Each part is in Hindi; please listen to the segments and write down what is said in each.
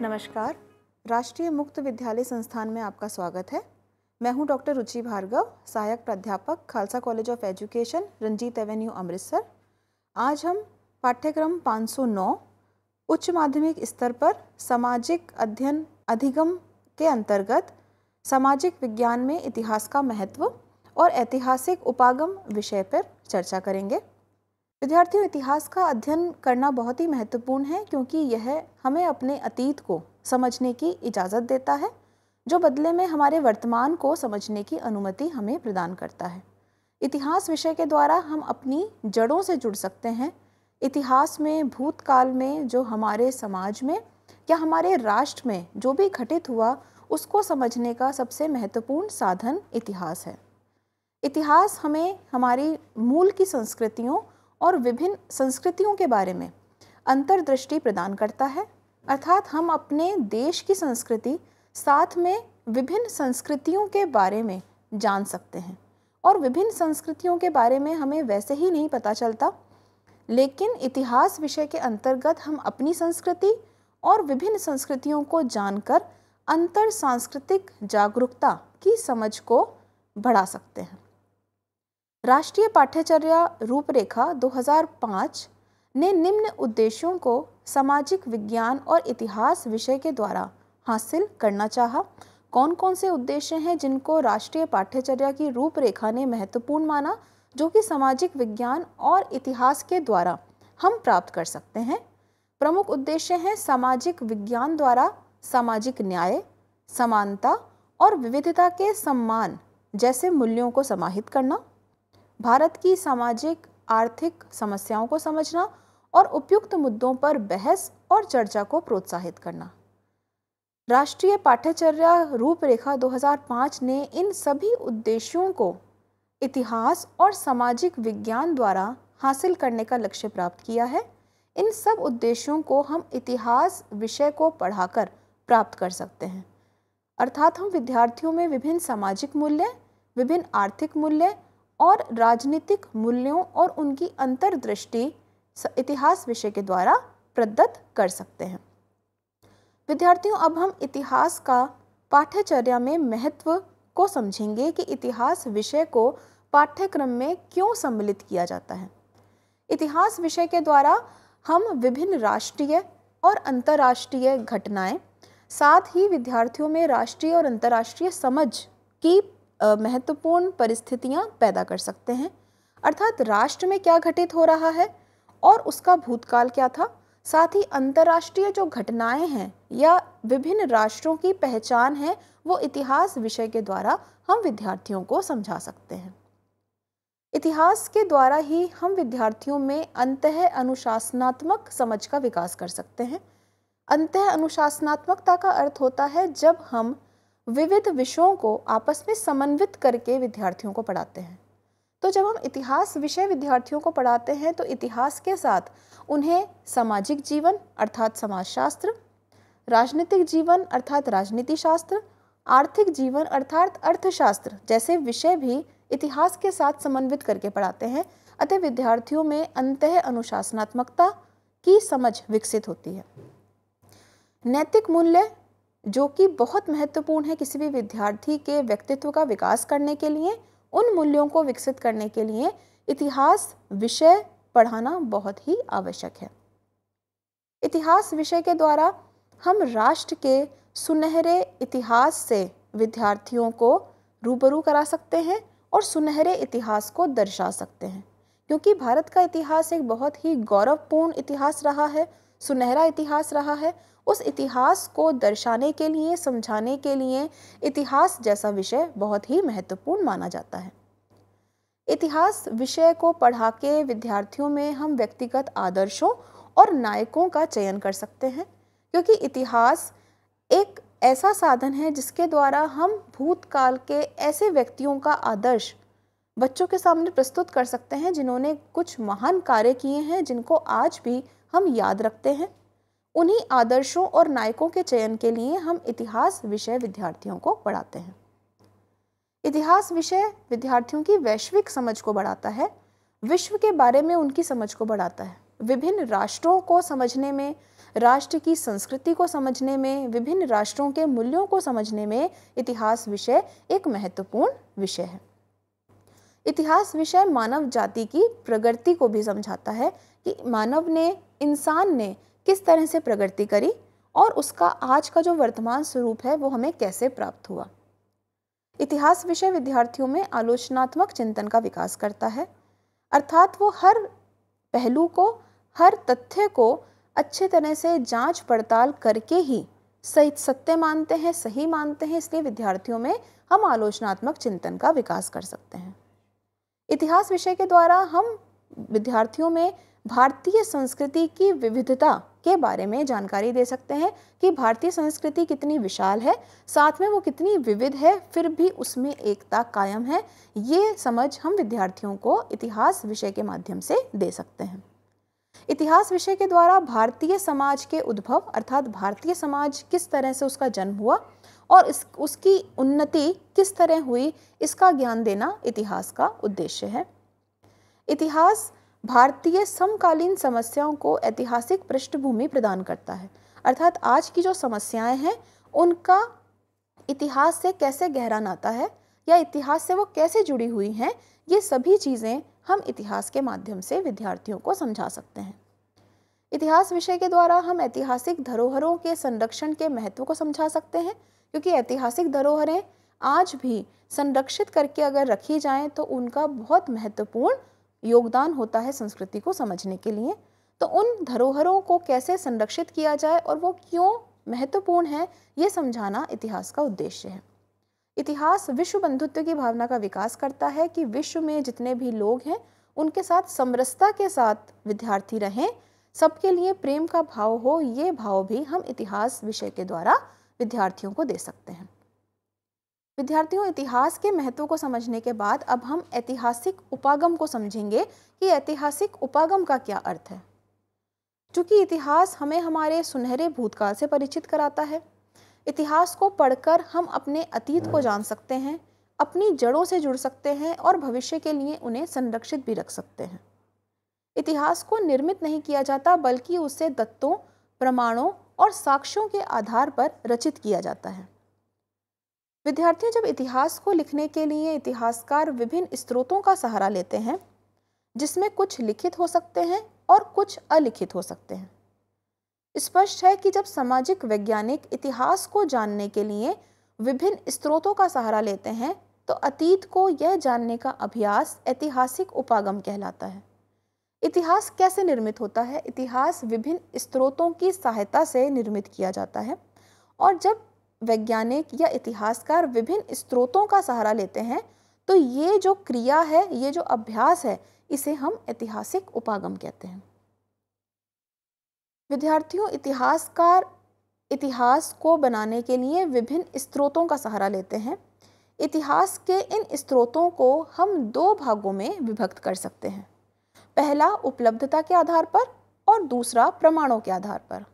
नमस्कार। राष्ट्रीय मुक्त विद्यालय संस्थान में आपका स्वागत है। मैं हूं डॉक्टर रुचि भार्गव, सहायक प्राध्यापक, Khalsa College of Education, Ranjit Avenue, Amritsar. आज हम पाठ्यक्रम 509 उच्च माध्यमिक स्तर पर सामाजिक अध्ययन अधिगम के अंतर्गत सामाजिक विज्ञान में इतिहास का महत्व और ऐतिहासिक उपागम विषय पर चर्चा करेंगे। विद्यार्थियों, इतिहास का अध्ययन करना बहुत ही महत्वपूर्ण है क्योंकि यह हमें अपने अतीत को समझने की इजाज़त देता है, जो बदले में हमारे वर्तमान को समझने की अनुमति हमें प्रदान करता है। इतिहास विषय के द्वारा हम अपनी जड़ों से जुड़ सकते हैं। इतिहास में भूतकाल में जो हमारे समाज में या हमारे राष्ट्र में जो भी घटित हुआ, उसको समझने का सबसे महत्वपूर्ण साधन इतिहास है। इतिहास हमें हमारी मूल की संस्कृतियों और विभिन्न संस्कृतियों के बारे में अंतर्दृष्टि प्रदान करता है, अर्थात हम अपने देश की संस्कृति साथ में विभिन्न संस्कृतियों के बारे में जान सकते हैं। और विभिन्न संस्कृतियों के बारे में हमें वैसे ही नहीं पता चलता, लेकिन इतिहास विषय के अंतर्गत हम अपनी संस्कृति और विभिन्न संस्कृतियों को जानकर अंतर सांस्कृतिक जागरूकता की समझ को बढ़ा सकते हैं। राष्ट्रीय पाठ्यचर्या रूपरेखा 2005 ने निम्न उद्देश्यों को सामाजिक विज्ञान और इतिहास विषय के द्वारा हासिल करना चाहा। कौन कौन से उद्देश्य हैं जिनको राष्ट्रीय पाठ्यचर्या की रूपरेखा ने महत्वपूर्ण माना, जो कि सामाजिक विज्ञान और इतिहास के द्वारा हम प्राप्त कर सकते हैं? प्रमुख उद्देश्य हैं सामाजिक विज्ञान द्वारा सामाजिक न्याय, समानता और विविधता के सम्मान जैसे मूल्यों को समाहित करना, भारत की सामाजिक आर्थिक समस्याओं को समझना और उपयुक्त मुद्दों पर बहस और चर्चा को प्रोत्साहित करना। राष्ट्रीय पाठ्यचर्या रूपरेखा 2005 ने इन सभी उद्देश्यों को इतिहास और सामाजिक विज्ञान द्वारा हासिल करने का लक्ष्य प्राप्त किया है। इन सब उद्देश्यों को हम इतिहास विषय को पढ़ाकर प्राप्त कर सकते हैं, अर्थात हम विद्यार्थियों में विभिन्न सामाजिक मूल्य, विभिन्न आर्थिक मूल्य और राजनीतिक मूल्यों और उनकी अंतर्दृष्टि इतिहास विषय के द्वारा प्रदत्त कर सकते हैं। विद्यार्थियों, अब हम इतिहास का पाठ्यचर्या में महत्व को समझेंगे कि इतिहास विषय को पाठ्यक्रम में क्यों सम्मिलित किया जाता है। इतिहास विषय के द्वारा हम विभिन्न राष्ट्रीय और अंतर्राष्ट्रीय घटनाएं, साथ ही विद्यार्थियों में राष्ट्रीय और अंतर्राष्ट्रीय समझ की महत्वपूर्ण परिस्थितियां पैदा कर सकते हैं, अर्थात राष्ट्र में क्या घटित हो रहा है और उसका भूतकाल क्या था। साथ ही अंतर्राष्ट्रीय जो घटनाएं हैं या विभिन्न राष्ट्रों की पहचान है, वो इतिहास विषय के द्वारा हम विद्यार्थियों को समझा सकते हैं। इतिहास के द्वारा ही हम विद्यार्थियों में अंतः अनुशासनात्मक समझ का विकास कर सकते हैं। अंतः अनुशासनात्मकता का अर्थ होता है जब हम विविध विषयों को आपस में समन्वित करके विद्यार्थियों को पढ़ाते हैं। तो जब हम इतिहास विषय विद्यार्थियों को पढ़ाते हैं तो इतिहास के साथ उन्हें सामाजिक जीवन अर्थात समाजशास्त्र, राजनीतिक जीवन अर्थात राजनीति शास्त्र, आर्थिक जीवन अर्थात अर्थशास्त्र जैसे विषय भी इतिहास के साथ समन्वित करके पढ़ाते हैं। अतः विद्यार्थियों में अंतः अनुशासनात्मकता की समझ विकसित होती है। नैतिक मूल्य, जो कि बहुत महत्वपूर्ण है किसी भी विद्यार्थी के व्यक्तित्व का विकास करने के लिए, उन मूल्यों को विकसित करने के लिए इतिहास विषय पढ़ाना बहुत ही आवश्यक है। इतिहास विषय के द्वारा हम राष्ट्र के सुनहरे इतिहास से विद्यार्थियों को रूबरू करा सकते हैं और सुनहरे इतिहास को दर्शा सकते हैं, क्योंकि भारत का इतिहास एक बहुत ही गौरवपूर्ण इतिहास रहा है, सुनहरा इतिहास रहा है। उस इतिहास को दर्शाने के लिए, समझाने के लिए इतिहास जैसा विषय बहुत ही महत्वपूर्ण माना जाता है। इतिहास विषय को पढ़ा के विद्यार्थियों में हम व्यक्तिगत आदर्शों और नायकों का चयन कर सकते हैं, क्योंकि इतिहास एक ऐसा साधन है जिसके द्वारा हम भूतकाल के ऐसे व्यक्तियों का आदर्श बच्चों के सामने प्रस्तुत कर सकते हैं जिन्होंने कुछ महान कार्य किए हैं, जिनको आज भी हम याद रखते हैं। उन्हीं आदर्शों और नायकों के चयन के लिए हम इतिहास विषय विद्यार्थियों को पढ़ाते हैं। इतिहास विषय विद्यार्थियों की वैश्विक समझ को बढ़ाता है, विश्व के बारे में उनकी समझ को बढ़ाता है। विभिन्न राष्ट्रों को समझने में, राष्ट्र की संस्कृति को समझने में, विभिन्न राष्ट्रों के मूल्यों को समझने में इतिहास विषय एक महत्वपूर्ण विषय है। इतिहास विषय मानव जाति की प्रगति को भी समझाता है कि इंसान ने किस तरह से प्रगति करी और उसका आज का जो वर्तमान स्वरूप है वो हमें कैसे प्राप्त हुआ। इतिहास विषय विद्यार्थियों में आलोचनात्मक चिंतन का विकास करता है, अर्थात वो हर पहलू को, हर तथ्य को अच्छे तरह से जांच पड़ताल करके ही सत्य मानते हैं, सही मानते हैं। इसलिए विद्यार्थियों में हम आलोचनात्मक चिंतन का विकास कर सकते हैं। इतिहास विषय के द्वारा हम विद्यार्थियों में भारतीय संस्कृति की विविधता के बारे में जानकारी दे सकते हैं कि भारतीय संस्कृति कितनी विशाल है, साथ में वो कितनी विविध है, फिर भी उसमें एकता कायम है। ये समझ हम विद्यार्थियों को इतिहास विषय के माध्यम से दे सकते हैं। इतिहास विषय के द्वारा भारतीय समाज के उद्भव, अर्थात भारतीय समाज किस तरह से उसका जन्म हुआ और उसकी उन्नति किस तरह हुई, इसका ज्ञान देना इतिहास का उद्देश्य है। इतिहास भारतीय समकालीन समस्याओं को ऐतिहासिक पृष्ठभूमि प्रदान करता है, अर्थात आज की जो समस्याएं हैं उनका इतिहास से कैसे गहरा नाता है या इतिहास से वो कैसे जुड़ी हुई हैं, ये सभी चीज़ें हम इतिहास के माध्यम से विद्यार्थियों को समझा सकते हैं। इतिहास विषय के द्वारा हम ऐतिहासिक धरोहरों के संरक्षण के महत्व को समझा सकते हैं, क्योंकि ऐतिहासिक धरोहरें आज भी संरक्षित करके अगर रखी जाएं तो उनका बहुत महत्वपूर्ण योगदान होता है संस्कृति को समझने के लिए। तो उन धरोहरों को कैसे संरक्षित किया जाए और वो क्यों महत्वपूर्ण है, ये समझाना इतिहास का उद्देश्य है। इतिहास विश्व बंधुत्व की भावना का विकास करता है कि विश्व में जितने भी लोग हैं उनके साथ समरसता के साथ विद्यार्थी रहें, सबके लिए प्रेम का भाव हो, ये भाव भी हम इतिहास विषय के द्वारा विद्यार्थियों को दे सकते हैं। विद्यार्थियों, इतिहास के महत्व को समझने के बाद अब हम ऐतिहासिक उपागम को समझेंगे कि ऐतिहासिक उपागम का क्या अर्थ है। चूँकि इतिहास हमें हमारे सुनहरे भूतकाल से परिचित कराता है, इतिहास को पढ़कर हम अपने अतीत को जान सकते हैं, अपनी जड़ों से जुड़ सकते हैं और भविष्य के लिए उन्हें संरक्षित भी रख सकते हैं। इतिहास को निर्मित नहीं किया जाता, बल्कि उसे तथ्यों, प्रमाणों और साक्ष्यों के आधार पर रचित किया जाता है। विद्यार्थियों, जब इतिहास को लिखने के लिए इतिहासकार विभिन्न स्रोतों का सहारा लेते हैं, जिसमें कुछ लिखित हो सकते हैं और कुछ अलिखित हो सकते हैं। स्पष्ट है कि जब सामाजिक वैज्ञानिक इतिहास को जानने के लिए विभिन्न स्रोतों का सहारा लेते हैं तो अतीत को यह जानने का अभ्यास ऐतिहासिक उपागम कहलाता है। इतिहास कैसे निर्मित होता है? इतिहास विभिन्न स्रोतों की सहायता से निर्मित किया जाता है, और जब वैज्ञानिक या इतिहासकार विभिन्न स्रोतों का सहारा लेते हैं तो ये जो क्रिया है, ये जो अभ्यास है, इसे हम ऐतिहासिक उपागम कहते हैं। विद्यार्थियों, इतिहासकार इतिहास को बनाने के लिए विभिन्न स्रोतों का सहारा लेते हैं। इतिहास के इन स्रोतों को हम दो भागों में विभक्त कर सकते हैं, पहला उपलब्धता के आधार पर और दूसरा प्रमाणों के आधार पर।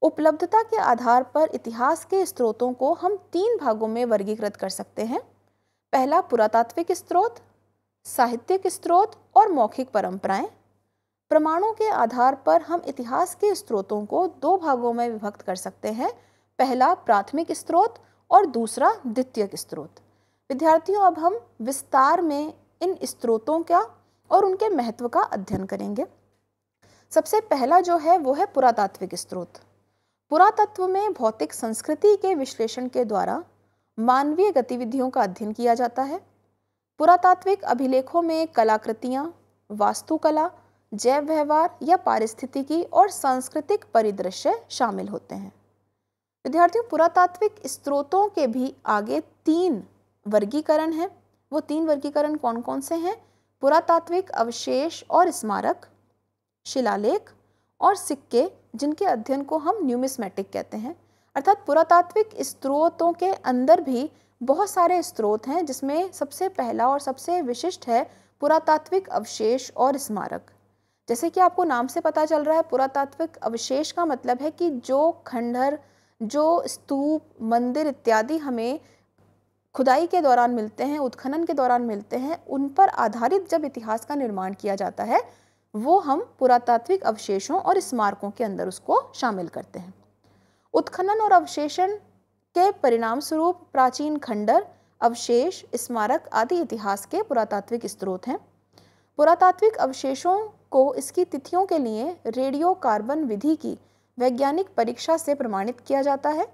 उपलब्धता के आधार पर इतिहास के स्रोतों को हम तीन भागों में वर्गीकृत कर सकते हैं, पहला पुरातात्विक स्रोत, साहित्यिक स्रोत और मौखिक परंपराएं। प्रमाणों के आधार पर हम इतिहास के स्रोतों को दो भागों में विभक्त कर सकते हैं, पहला प्राथमिक स्रोत और दूसरा द्वितीयक स्रोत। विद्यार्थियों, अब हम विस्तार में इन स्रोतों का और उनके महत्व का अध्ययन करेंगे। सबसे पहला जो है वो है पुरातात्विक स्रोत। पुरातत्व में भौतिक संस्कृति के विश्लेषण के द्वारा मानवीय गतिविधियों का अध्ययन किया जाता है। पुरातात्विक अभिलेखों में कलाकृतियाँ, वास्तुकला, जैव व्यवहार या पारिस्थितिकी और सांस्कृतिक परिदृश्य शामिल होते हैं। विद्यार्थियों, पुरातात्विक स्रोतों के भी आगे तीन वर्गीकरण हैं। वो तीन वर्गीकरण कौन कौन से हैं? पुरातात्विक अवशेष और स्मारक, शिलालेख और सिक्के, जिनके अध्ययन को हम न्यूमिस्मेटिक कहते हैं। अर्थात पुरातात्विक स्रोतों के अंदर भी बहुत सारे स्रोत हैं, जिसमें सबसे पहला और सबसे विशिष्ट है पुरातात्विक अवशेष और स्मारक। जैसे कि आपको नाम से पता चल रहा है, पुरातात्विक अवशेष का मतलब है कि जो खंडहर, जो स्तूप, मंदिर इत्यादि हमें खुदाई के दौरान मिलते हैं, उत्खनन के दौरान मिलते हैं, उन पर आधारित जब इतिहास का निर्माण किया जाता है वो हम पुरातात्विक अवशेषों और स्मारकों के अंदर उसको शामिल करते हैं। उत्खनन और अवशेषण के परिणाम स्वरूप प्राचीन खंडर, अवशेष, स्मारक आदि इतिहास के पुरातात्विक स्रोत हैं। पुरातात्विक अवशेषों को इसकी तिथियों के लिए रेडियो कार्बन विधि की वैज्ञानिक परीक्षा से प्रमाणित किया जाता है।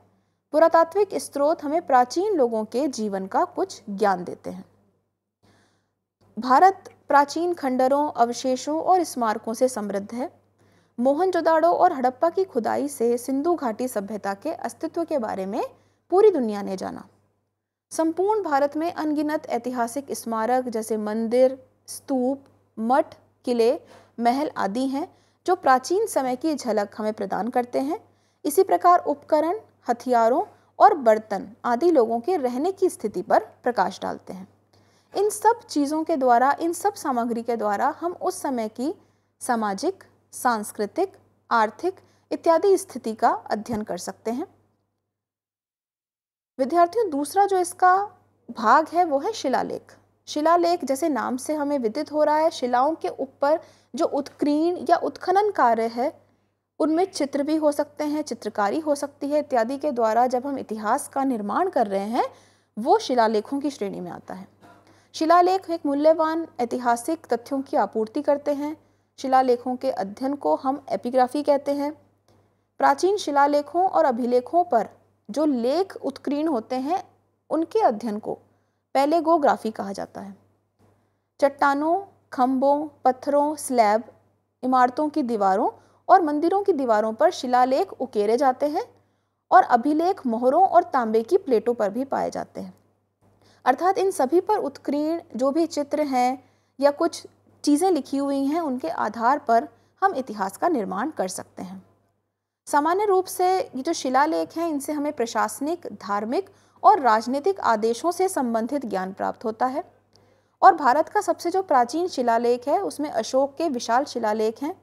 पुरातात्विक स्रोत हमें प्राचीन लोगों के जीवन का कुछ ज्ञान देते हैं। भारत प्राचीन खंडरों, अवशेषों और स्मारकों से समृद्ध है। मोहनजोदाड़ो और हड़प्पा की खुदाई से सिंधु घाटी सभ्यता के अस्तित्व के बारे में पूरी दुनिया ने जाना। संपूर्ण भारत में अनगिनत ऐतिहासिक स्मारक जैसे मंदिर, स्तूप, मठ, किले, महल आदि हैं जो प्राचीन समय की झलक हमें प्रदान करते हैं। इसी प्रकार उपकरण, हथियारों और बर्तन आदि लोगों के रहने की स्थिति पर प्रकाश डालते हैं। इन सब चीज़ों के द्वारा, इन सब सामग्री के द्वारा हम उस समय की सामाजिक, सांस्कृतिक, आर्थिक इत्यादि स्थिति का अध्ययन कर सकते हैं। विद्यार्थियों, दूसरा जो इसका भाग है वो है शिलालेख। शिलालेख जैसे नाम से हमें विदित हो रहा है, शिलाओं के ऊपर जो उत्कीर्ण या उत्खनन कार्य है उनमें चित्र भी हो सकते हैं, चित्रकारी हो सकती है इत्यादि के द्वारा जब हम इतिहास का निर्माण कर रहे हैं वो शिलालेखों की श्रेणी में आता है। शिलालेख एक मूल्यवान ऐतिहासिक तथ्यों की आपूर्ति करते हैं। शिलालेखों के अध्ययन को हम एपिग्राफी कहते हैं। प्राचीन शिलालेखों और अभिलेखों पर जो लेख उत्कीर्ण होते हैं उनके अध्ययन को पैलेगोग्राफी कहा जाता है। चट्टानों, खंभों, पत्थरों, स्लैब, इमारतों की दीवारों और मंदिरों की दीवारों पर शिलालेख उकेरे जाते हैं और अभिलेख मोहरों और तांबे की प्लेटों पर भी पाए जाते हैं। अर्थात इन सभी पर उत्कीर्ण जो भी चित्र हैं या कुछ चीज़ें लिखी हुई हैं उनके आधार पर हम इतिहास का निर्माण कर सकते हैं। सामान्य रूप से ये जो शिलालेख हैं इनसे हमें प्रशासनिक, धार्मिक और राजनीतिक आदेशों से संबंधित ज्ञान प्राप्त होता है। और भारत का सबसे जो प्राचीन शिलालेख है उसमें अशोक के विशाल शिलालेख हैं।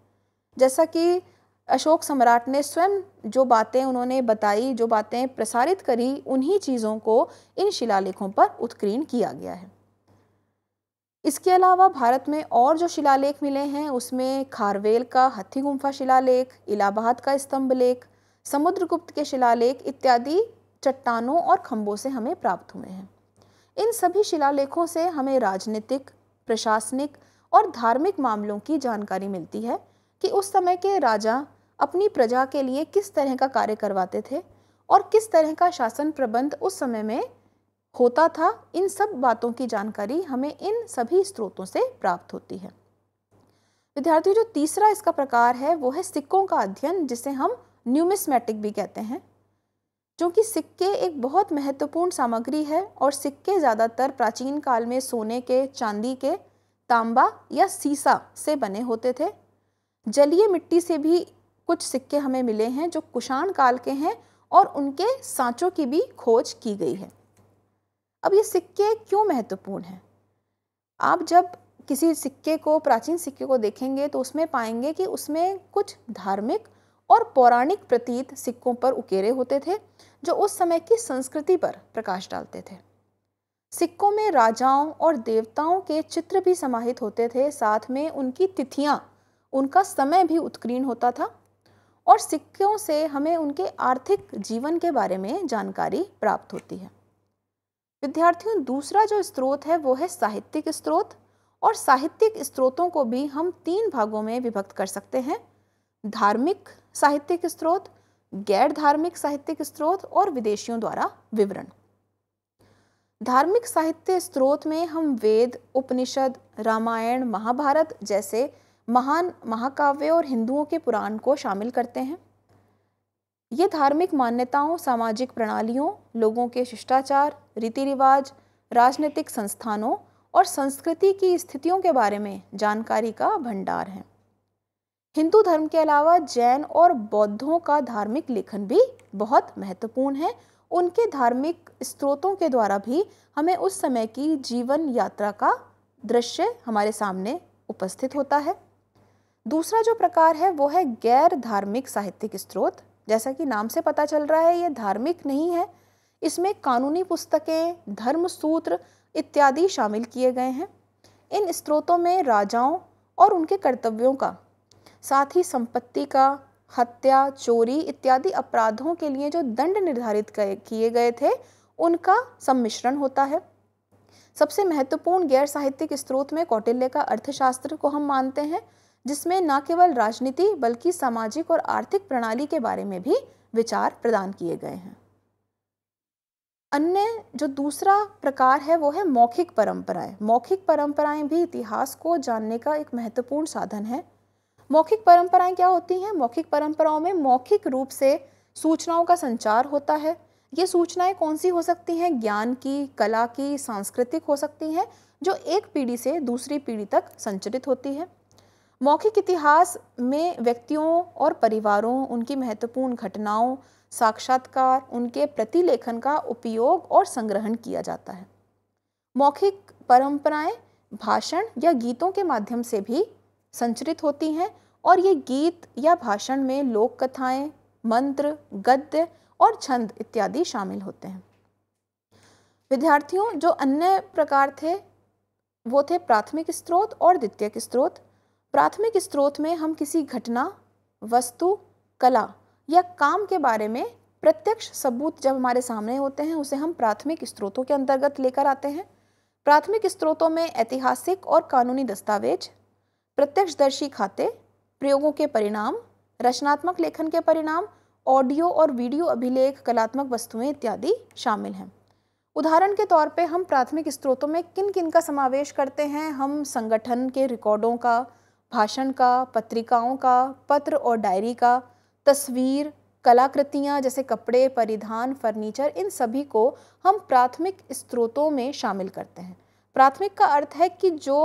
जैसा कि अशोक सम्राट ने स्वयं जो बातें उन्होंने बताई, जो बातें प्रसारित करी, उन्हीं चीज़ों को इन शिलालेखों पर उत्कीर्ण किया गया है। इसके अलावा भारत में और जो शिलालेख मिले हैं उसमें खारवेल का हथी गुम्फा शिलालेख, इलाहाबाद का स्तंभ लेख, समुद्रगुप्त के शिलालेख इत्यादि चट्टानों और खंभों से हमें प्राप्त हुए हैं। इन सभी शिलालेखों से हमें राजनीतिक, प्रशासनिक और धार्मिक मामलों की जानकारी मिलती है कि उस समय के राजा अपनी प्रजा के लिए किस तरह का कार्य करवाते थे और किस तरह का शासन प्रबंध उस समय में होता था। इन सब बातों की जानकारी हमें इन सभी स्रोतों से प्राप्त होती है। विद्यार्थियों, जो तीसरा इसका प्रकार है वो है सिक्कों का अध्ययन, जिसे हम न्यूमिस्मेटिक भी कहते हैं। क्योंकि सिक्के एक बहुत महत्वपूर्ण सामग्री है और सिक्के ज़्यादातर प्राचीन काल में सोने के, चांदी के, तांबा या सीसा से बने होते थे। जलीय मिट्टी से भी कुछ सिक्के हमें मिले हैं जो कुषाण काल के हैं और उनके सांचों की भी खोज की गई है। अब ये सिक्के क्यों महत्वपूर्ण हैं? आप जब किसी सिक्के को, प्राचीन सिक्के को देखेंगे तो उसमें पाएंगे कि उसमें कुछ धार्मिक और पौराणिक प्रतीत सिक्कों पर उकेरे होते थे जो उस समय की संस्कृति पर प्रकाश डालते थे। सिक्कों में राजाओं और देवताओं के चित्र भी समाहित होते थे, साथ में उनकी तिथियां, उनका समय भी उत्कीर्ण होता था और सिक्कों से हमें उनके आर्थिक जीवन के बारे में जानकारी प्राप्त होती है। विद्यार्थियों, दूसरा जो स्रोत है वो है साहित्यिक स्रोत। और साहित्यिक स्रोतों को भी हम 3 भागों में विभक्त कर सकते हैं: धार्मिक साहित्यिक स्रोत, गैर धार्मिक साहित्यिक स्रोत और विदेशियों द्वारा विवरण। धार्मिक साहित्य स्रोत में हम वेद, उपनिषद, रामायण, महाभारत जैसे महान महाकाव्य और हिंदुओं के पुराण को शामिल करते हैं। ये धार्मिक मान्यताओं, सामाजिक प्रणालियों, लोगों के शिष्टाचार, रीति रिवाज, राजनीतिक संस्थानों और संस्कृति की स्थितियों के बारे में जानकारी का भंडार है। हिंदू धर्म के अलावा जैन और बौद्धों का धार्मिक लेखन भी बहुत महत्वपूर्ण है। उनके धार्मिक स्रोतों के द्वारा भी हमें उस समय की जीवन यात्रा का दृश्य हमारे सामने उपस्थित होता है। दूसरा जो प्रकार है वो है गैर धार्मिक साहित्यिक स्रोत। जैसा कि नाम से पता चल रहा है, ये धार्मिक नहीं है। इसमें कानूनी पुस्तकें, धर्म सूत्र इत्यादि शामिल किए गए हैं। इन स्रोतों में राजाओं और उनके कर्तव्यों का, साथ ही संपत्ति का, हत्या, चोरी इत्यादि अपराधों के लिए जो दंड निर्धारित किए गए थे उनका सम्मिश्रण होता है। सबसे महत्वपूर्ण गैर साहित्यिक स्रोत में कौटिल्य का अर्थशास्त्र को हम मानते हैं, जिसमें न केवल राजनीति बल्कि सामाजिक और आर्थिक प्रणाली के बारे में भी विचार प्रदान किए गए हैं। अन्य जो दूसरा प्रकार है वो है मौखिक परंपराएं। मौखिक परंपराएं भी इतिहास को जानने का एक महत्वपूर्ण साधन है। मौखिक परंपराएं क्या होती हैं? मौखिक परंपराओं में मौखिक रूप से सूचनाओं का संचार होता है। ये सूचनाएं कौन सी हो सकती हैं? ज्ञान की, कला की, सांस्कृतिक हो सकती हैं, जो एक पीढ़ी से दूसरी पीढ़ी तक संचरित होती है। मौखिक इतिहास में व्यक्तियों और परिवारों, उनकी महत्वपूर्ण घटनाओं, साक्षात्कार, उनके प्रतिलेखन का उपयोग और संग्रहण किया जाता है। मौखिक परंपराएं भाषण या गीतों के माध्यम से भी संचरित होती हैं और ये गीत या भाषण में लोक कथाएं, मंत्र, गद्य और छंद इत्यादि शामिल होते हैं। विद्यार्थियों, जो अन्य प्रकार थे वो थे प्राथमिक स्रोत और द्वितीयक स्रोत। प्राथमिक स्रोत में हम किसी घटना, वस्तु, कला या काम के बारे में प्रत्यक्ष सबूत जब हमारे सामने होते हैं उसे हम प्राथमिक स्रोतों के अंतर्गत लेकर आते हैं। प्राथमिक स्रोतों में ऐतिहासिक और कानूनी दस्तावेज, प्रत्यक्षदर्शी खाते, प्रयोगों के परिणाम, रचनात्मक लेखन के परिणाम, ऑडियो और वीडियो अभिलेख, कलात्मक वस्तुएं इत्यादि शामिल हैं। उदाहरण के तौर पे हम प्राथमिक स्रोतों में किन किन का समावेश करते हैं? हम संगठन के रिकॉर्डों का, भाषण का, पत्रिकाओं का, पत्र और डायरी का, तस्वीर, कलाकृतियाँ जैसे कपड़े, परिधान, फर्नीचर, इन सभी को हम प्राथमिक स्रोतों में शामिल करते हैं। प्राथमिक का अर्थ है कि जो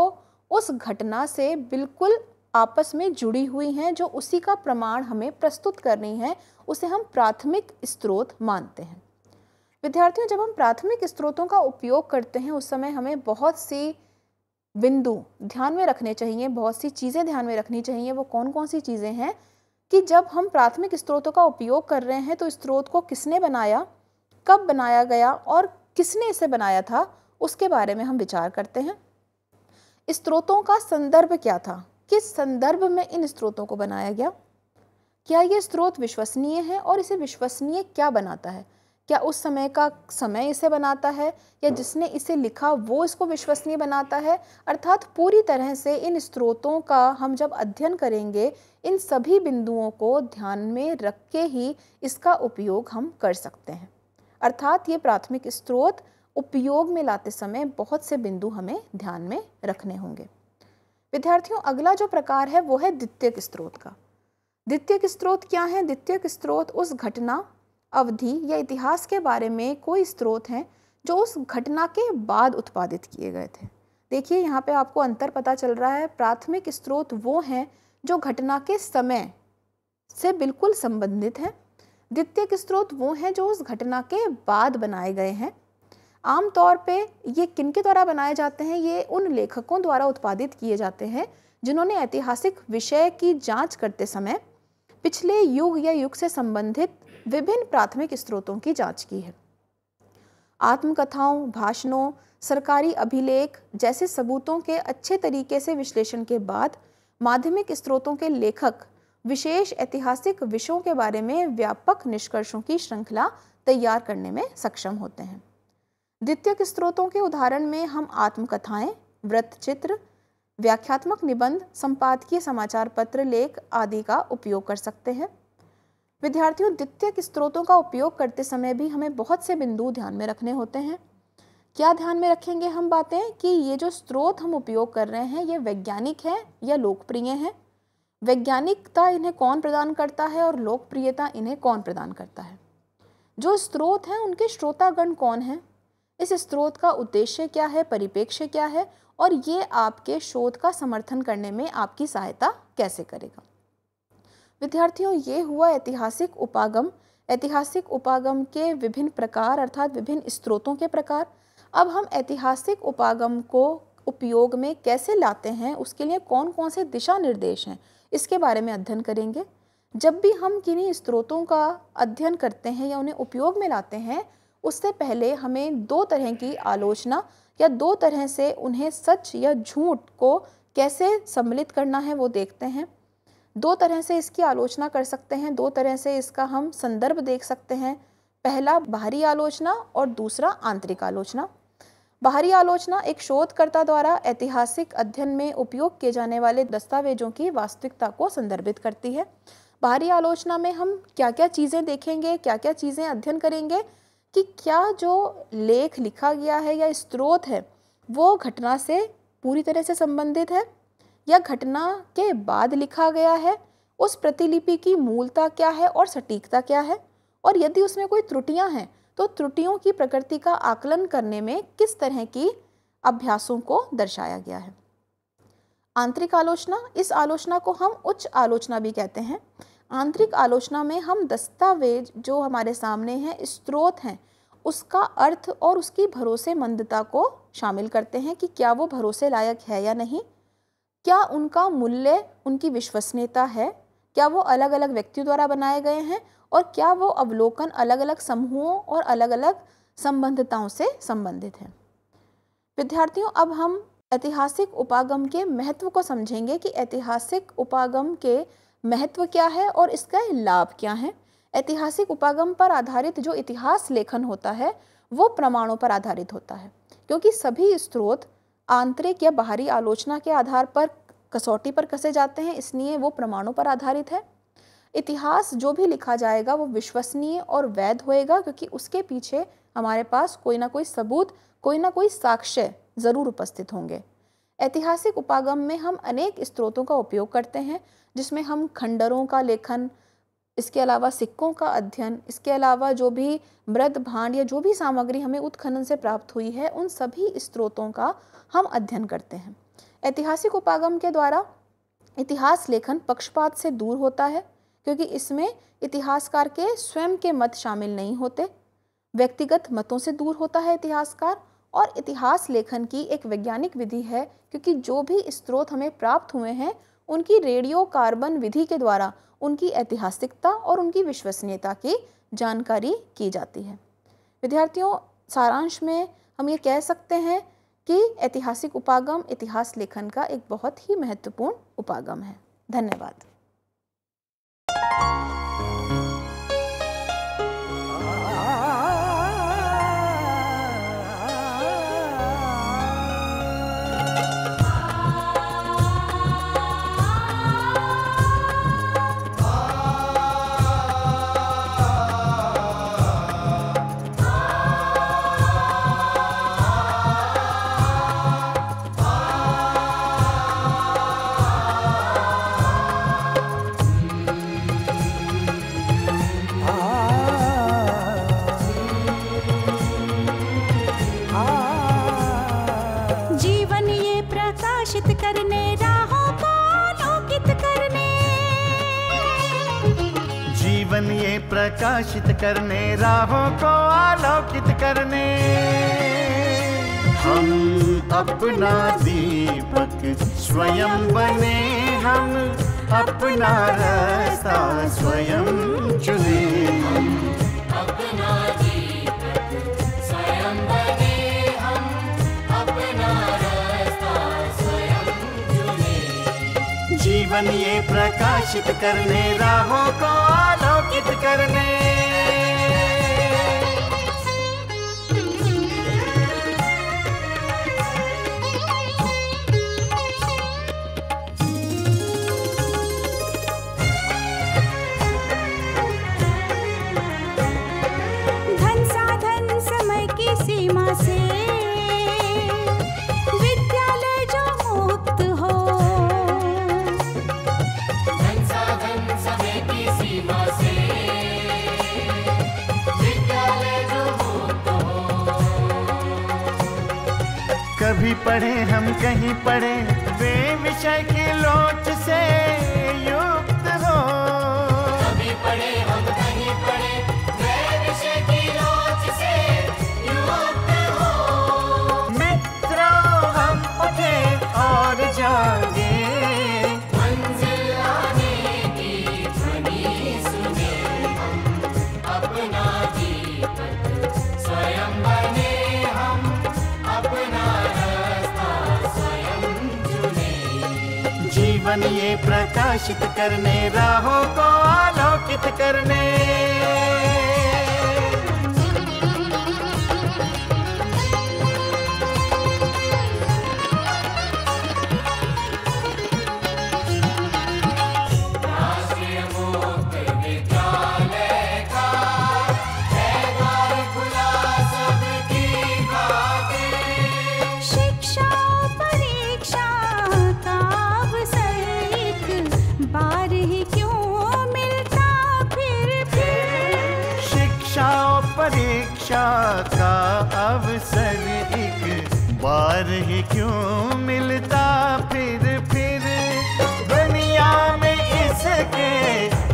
उस घटना से बिल्कुल आपस में जुड़ी हुई हैं, जो उसी का प्रमाण हमें प्रस्तुत करनी है, उसे हम प्राथमिक स्रोत मानते हैं। विद्यार्थियों, जब हम प्राथमिक स्रोतों का उपयोग करते हैं उस समय हमें बहुत सी बिंदु ध्यान में रखने चाहिए, बहुत सी चीज़ें ध्यान में रखनी चाहिए। वो कौन कौन सी चीज़ें हैं कि जब हम प्राथमिक स्रोतों का उपयोग कर रहे हैं तो स्रोत को किसने बनाया, कब बनाया गया और किसने इसे बनाया था, उसके बारे में हम विचार करते हैं। स्रोतों का संदर्भ क्या था? किस संदर्भ में इन स्रोतों को बनाया गया? क्या ये स्रोत विश्वसनीय है और इसे विश्वसनीय क्या बनाता है? क्या उस समय का समय इसे बनाता है या जिसने इसे लिखा वो इसको विश्वसनीय बनाता है? अर्थात पूरी तरह से इन स्रोतों का हम जब अध्ययन करेंगे, इन सभी बिंदुओं को ध्यान में रख के ही इसका उपयोग हम कर सकते हैं। अर्थात ये प्राथमिक स्रोत उपयोग में लाते समय बहुत से बिंदु हमें ध्यान में रखने होंगे। विद्यार्थियों, अगला जो प्रकार है वो है द्वितीयक स्रोत का। द्वितीयक स्रोत क्या है? द्वितीयक स्रोत उस घटना, अवधि या इतिहास के बारे में कोई स्रोत हैं जो उस घटना के बाद उत्पादित किए गए थे। देखिए, यहाँ पे आपको अंतर पता चल रहा है। प्राथमिक स्रोत वो हैं जो घटना के समय से बिल्कुल संबंधित हैं। द्वितीयक स्रोत वो हैं जो उस घटना के बाद बनाए गए हैं। आमतौर पे ये किनके द्वारा बनाए जाते हैं? ये उन लेखकों द्वारा उत्पादित किए जाते हैं जिन्होंने ऐतिहासिक विषय की जांच करते समय पिछले युग या युग से संबंधित विभिन्न प्राथमिक स्रोतों की जांच की है। आत्मकथाओं, भाषणों, सरकारी अभिलेख जैसे सबूतों के अच्छे तरीके से विश्लेषण के बाद माध्यमिक स्रोतों के लेखक विशेष ऐतिहासिक विषयों के बारे में व्यापक निष्कर्षों की श्रृंखला तैयार करने में सक्षम होते हैं। द्वितीयक स्रोतों के उदाहरण में हम आत्मकथाएं, वृत्तचित्र, व्याख्यात्मक निबंध, संपादकीय समाचार पत्र, लेख आदि का उपयोग कर सकते हैं। विद्यार्थियों, द्वितीयक स्रोतों का उपयोग करते समय भी हमें बहुत से बिंदु ध्यान में रखने होते हैं। क्या ध्यान में रखेंगे हम बातें कि ये जो स्रोत हम उपयोग कर रहे हैं ये वैज्ञानिक हैं या लोकप्रिय हैं? वैज्ञानिकता इन्हें कौन प्रदान करता है और लोकप्रियता इन्हें कौन प्रदान करता है? जो स्रोत हैं उनके श्रोतागण कौन हैं? इस स्रोत का उद्देश्य क्या है, परिप्रेक्ष्य क्या है और ये आपके शोध का समर्थन करने में आपकी सहायता कैसे करेगा? विद्यार्थियों, ये हुआ ऐतिहासिक उपागम। ऐतिहासिक उपागम के विभिन्न प्रकार अर्थात विभिन्न स्रोतों के प्रकार। अब हम ऐतिहासिक उपागम को उपयोग में कैसे लाते हैं, उसके लिए कौन कौन से दिशा निर्देश हैं, इसके बारे में अध्ययन करेंगे। जब भी हम किन्हीं स्रोतों का अध्ययन करते हैं या उन्हें उपयोग में लाते हैं, उससे पहले हमें दो तरह की आलोचना या दो तरह से उन्हें सच या झूठ को कैसे सम्मिलित करना है वो देखते हैं। दो तरह से इसकी आलोचना कर सकते हैं, दो तरह से इसका हम संदर्भ देख सकते हैं। पहला बाहरी आलोचना और दूसरा आंतरिक आलोचना। बाहरी आलोचना एक शोधकर्ता द्वारा ऐतिहासिक अध्ययन में उपयोग किए जाने वाले दस्तावेजों की वास्तविकता को संदर्भित करती है। बाहरी आलोचना में हम क्या क्या चीज़ें देखेंगे, क्या क्या चीज़ें अध्ययन करेंगे कि क्या जो लेख लिखा गया है या स्रोत है वो घटना से पूरी तरह से संबंधित है या घटना के बाद लिखा गया है, उस प्रतिलिपि की मूलता क्या है और सटीकता क्या है, और यदि उसमें कोई त्रुटियां हैं तो त्रुटियों की प्रकृति का आकलन करने में किस तरह की अभ्यासों को दर्शाया गया है। आंतरिक आलोचना, इस आलोचना को हम उच्च आलोचना भी कहते हैं। आंतरिक आलोचना में हम दस्तावेज जो हमारे सामने हैं, स्रोत हैं, उसका अर्थ और उसकी भरोसेमंदता को शामिल करते हैं कि क्या वो भरोसे लायक है या नहीं, क्या उनका मूल्य, उनकी विश्वसनीयता है, क्या वो अलग अलग व्यक्तियों द्वारा बनाए गए हैं और क्या वो अवलोकन अलग अलग समूहों और अलग अलग संबंधिताओं से संबंधित है। विद्यार्थियों, अब हम ऐतिहासिक उपागम के महत्व को समझेंगे कि ऐतिहासिक उपागम के महत्व क्या है और इसका लाभ क्या है। ऐतिहासिक उपागम पर आधारित जो इतिहास लेखन होता है वो प्रमाणों पर आधारित होता है, क्योंकि सभी स्रोत आंतरिक या बाहरी आलोचना के आधार पर कसौटी पर कसे जाते हैं, इसलिए वो प्रमाणों पर आधारित है। इतिहास जो भी लिखा जाएगा वो विश्वसनीय और वैध होएगा, क्योंकि उसके पीछे हमारे पास कोई ना कोई सबूत, कोई ना कोई साक्ष्य ज़रूर उपस्थित होंगे। ऐतिहासिक उपागम में हम अनेक स्रोतों का उपयोग करते हैं, जिसमें हम खंडरों का लेखन, इसके अलावा सिक्कों का अध्ययन, इसके अलावा जो भी मृद भांड या जो भी सामग्री हमें उत्खनन से प्राप्त हुई है, उन सभी स्रोतों का हम अध्ययन करते हैं। ऐतिहासिक उपागम के द्वारा इतिहास लेखन पक्षपात से दूर होता है, क्योंकि इसमें इतिहासकार के स्वयं के मत शामिल नहीं होते। व्यक्तिगत मतों से दूर होता है इतिहासकार, और इतिहास लेखन की एक वैज्ञानिक विधि है, क्योंकि जो भी स्रोत हमें प्राप्त हुए हैं उनकी रेडियो कार्बन विधि के द्वारा उनकी ऐतिहासिकता और उनकी विश्वसनीयता की जानकारी की जाती है। विद्यार्थियों, सारांश में हम ये कह सकते हैं कि ऐतिहासिक उपागम इतिहास लेखन का एक बहुत ही महत्वपूर्ण उपागम है। धन्यवाद। प्रकाशित करने, राहों को आलोकित करने, हम अपना दीपक स्वयं बने, हम अपना रास्ता स्वयं चुने। अपना दीपक स्वयं बने, हम अपना रास्ता स्वयं चुने। जीवन ये प्रकाशित करने, राहों को आलोकित करने। धन साधन समय की सीमा से विद्यालय जो मुक्त हो, धन साधन समय की सीमा से विद्यालय जो मुक्त हो। कभी पढ़े हम कहीं पढ़े, वे विषय की लोच से युक्त हो। कभी पढ़े हम कहीं पढ़े, वे विषय की लोच से युक्त हो। मित्रों हम उठे और जागे, मंजिल आने की ध्वनि सुने, हम अपना दीपक स्वयं बने, हम अपना रास्ता स्वयं चुने। प्रकाशित करने, राहों को आलोकित करने। परीक्षा का अवसर एक बार ही क्यों मिलता फिर दुनिया में इसके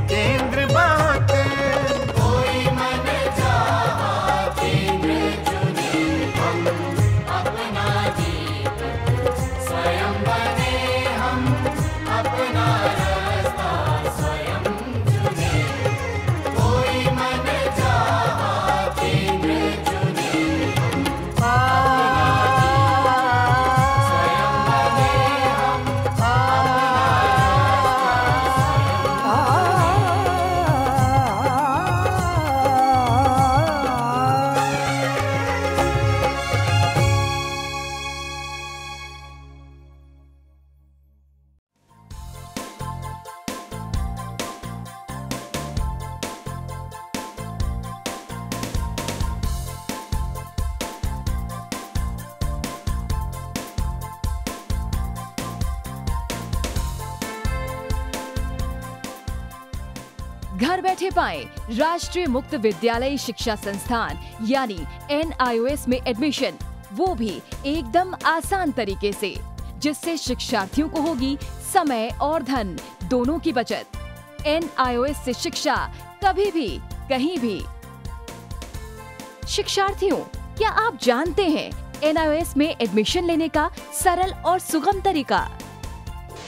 केंद्र बहुत। कोई मन चाहा केंद्र चुने, हम अपना दीपक स्वयं बने, हम अपना रास्ता स्वयं चुने। कोई मन घर बैठे पाएं राष्ट्रीय मुक्त विद्यालय शिक्षा संस्थान यानी NIOS में एडमिशन, वो भी एकदम आसान तरीके से, जिससे शिक्षार्थियों को होगी समय और धन दोनों की बचत। NIOS से शिक्षा कभी भी कहीं भी। शिक्षार्थियों, क्या आप जानते हैं NIOS में एडमिशन लेने का सरल और सुगम तरीका,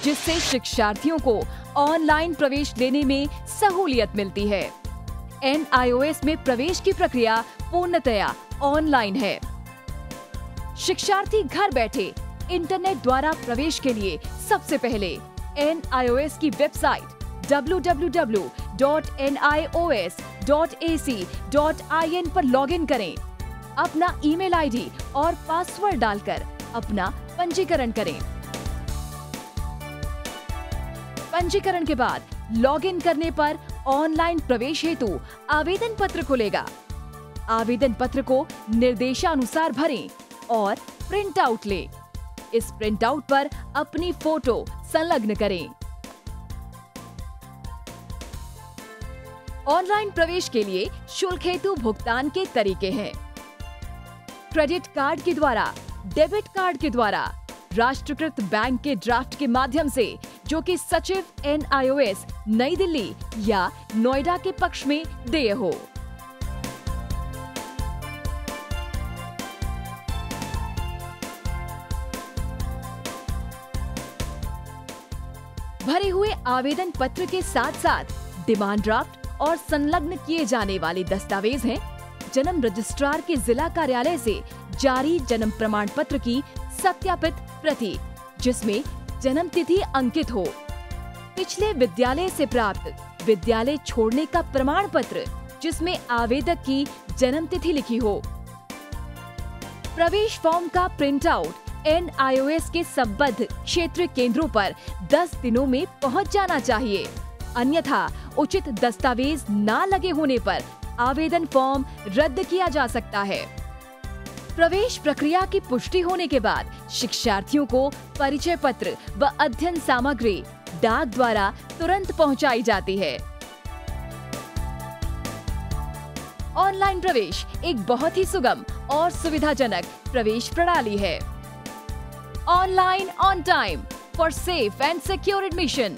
जिससे शिक्षार्थियों को ऑनलाइन प्रवेश लेने में सहूलियत मिलती है। NIOS में प्रवेश की प्रक्रिया पूर्णतया ऑनलाइन है। शिक्षार्थी घर बैठे इंटरनेट द्वारा प्रवेश के लिए सबसे पहले NIOS की वेबसाइट www.nios.ac.in पर लॉगिन करें। अपना ईमेल आईडी और पासवर्ड डालकर अपना पंजीकरण करें। पंजीकरण के बाद लॉगिन करने पर ऑनलाइन प्रवेश हेतु आवेदन पत्र खुलेगा। आवेदन पत्र को निर्देशानुसार भरें और प्रिंट आउट लें। इस प्रिंट आउट पर अपनी फोटो संलग्न करें। ऑनलाइन प्रवेश के लिए शुल्क हेतु भुगतान के तरीके हैं: क्रेडिट कार्ड के द्वारा, डेबिट कार्ड के द्वारा, राष्ट्रीयकृत बैंक के ड्राफ्ट के माध्यम से, जो कि सचिव NIOS नई दिल्ली या नोएडा के पक्ष में देय हो। भरे हुए आवेदन पत्र के साथ साथ डिमांड ड्राफ्ट और संलग्न किए जाने वाले दस्तावेज हैं: जन्म रजिस्ट्रार के जिला कार्यालय से जारी जन्म प्रमाण पत्र की सत्यापित प्रति, जिसमें जन्म तिथि अंकित हो, पिछले विद्यालय से प्राप्त विद्यालय छोड़ने का प्रमाण पत्र, जिसमें आवेदक की जन्म तिथि लिखी हो। प्रवेश फॉर्म का प्रिंट आउट NIOS के संबद्ध क्षेत्रीय केंद्रों पर 10 दिनों में पहुंच जाना चाहिए, अन्यथा उचित दस्तावेज न लगे होने पर आवेदन फॉर्म रद्द किया जा सकता है। प्रवेश प्रक्रिया की पुष्टि होने के बाद शिक्षार्थियों को परिचय पत्र व अध्ययन सामग्री डाक द्वारा तुरंत पहुंचाई जाती है। ऑनलाइन प्रवेश एक बहुत ही सुगम और सुविधाजनक प्रवेश प्रणाली है। Online on time for safe and secure admission.